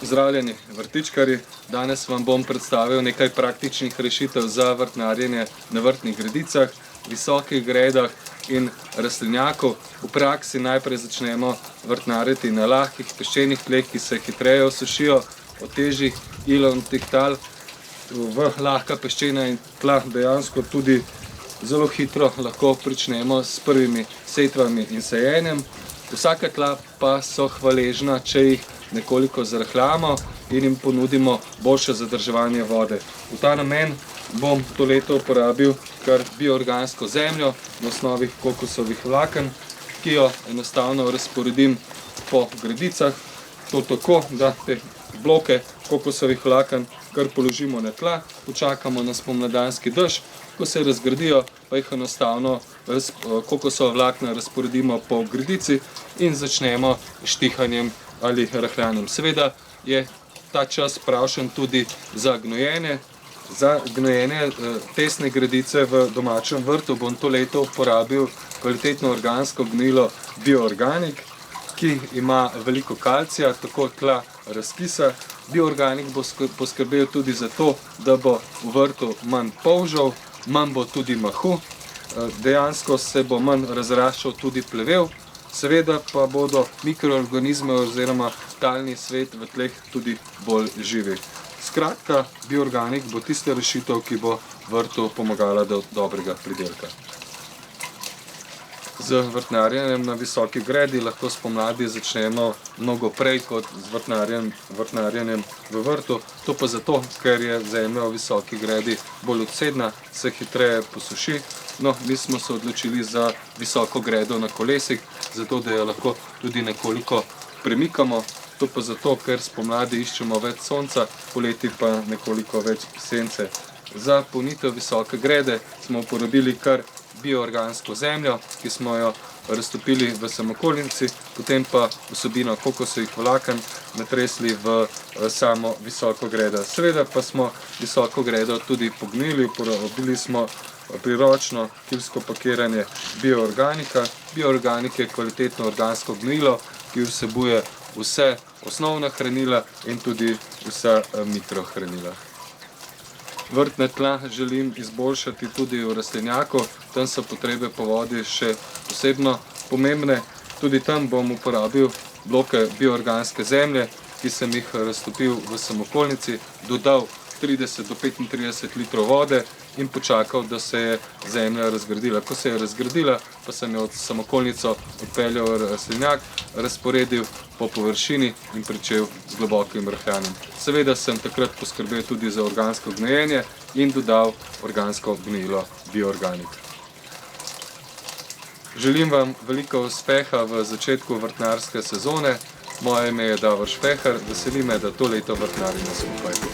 Pozdravljeni vrtičkarji, danes vam bom predstavil nekaj praktičnih rešitev za vrtnarjenje na vrtnih gredicah, visokih gredah in rastlinjakov. V praksi najprej začnemo vrtnariti na lahkih peščenih tleh, ki se hitreje osušijo od težjih ilovnatih tal. V lahka peščena tla dejansko tudi zelo hitro lahko pričnemo s prvimi setvami in sajenjem. Vsaka tla pa so hvaležna, če jih nekoliko zrahljamo in jim ponudimo boljše zadrževanje vode. V ta namen bom to leto uporabil kar bioorgansko zemljo na osnovi kokosovih vlaken, ki jo enostavno razporedim po gredicah. To tako, da te bloke kokosovih vlaken kar položimo na tla, počakamo na spomladanski dež, ko se razgradijo, pa jih enostavno kokosova vlakna razporedimo po gredici in začnemo s štihanjem ali rahljanjem. Seveda je ta čas pravšen tudi za gnojenje. Za gnojenje tesne gredice v domačem vrtu bom to leto uporabil kvalitetno organsko gnojilo Bioorganik, ki ima veliko kalcija, tako tla razkisa. Bioorganik bo poskrbel tudi za to, da bo v vrtu manj polžev, manj bo tudi mahu, dejansko se bo manj razraščal tudi plevel, seveda pa bodo mikroorganizme oziroma talni svet v tleh tudi bolj živi. Skratka, Bioorganik bo tista rešitev, ki bo vrtu pomagala do dobrega pridelka. Z vrtnarjenjem na visoki gredi lahko spomladi začnemo mnogo prej kot z vrtnarjenjem v vrtu. To pa zato, ker je zemlja v visoki gredi bolj odsedna, se hitreje posuši. No, mi smo se odločili za visoko gredo na kolesih, zato da jo lahko tudi nekoliko premikamo. To pa zato, ker spomladi iščemo več sonca, poleti pa nekoliko več sence. Za polnitev visoke grede smo uporabili kar bioorgansko zemljo, ki smo jo raztopili v samokolnici, potem pa vsebino kokosovih vlaken natresli v samo visoko gredo. Seveda pa smo visoko gredo tudi pognojili, uporabili smo priročno kilsko pakiranje Bioorganika. Bioorganik je kvalitetno organsko gnojilo, ki vsebuje vse osnovna hranila in tudi vsa mikrohranila. Vrtne tla želim izboljšati tudi v rastlinjaku, tam so potrebe po vodi še posebno pomembne. Tudi tam bom uporabil bloke bioorganske zemlje, ki sem jih raztopil v samokolnici, dodal 30 do 35 litrov vode in počakal, da se je zemlja razgradila. Ko se je razgradila, pa sem jo od samokolnico odpeljal v rastlinjak, razporedil po površini in pričel z globokim rahljanjem. Seveda sem takrat poskrbel tudi za organsko gnojenje in dodal organsko gnojilo Bioorganik. Želim vam veliko uspeha v začetku vrtnarske sezone. Moje ime je Davor Špehar, veseli me, da to leto vrtnarimo skupaj.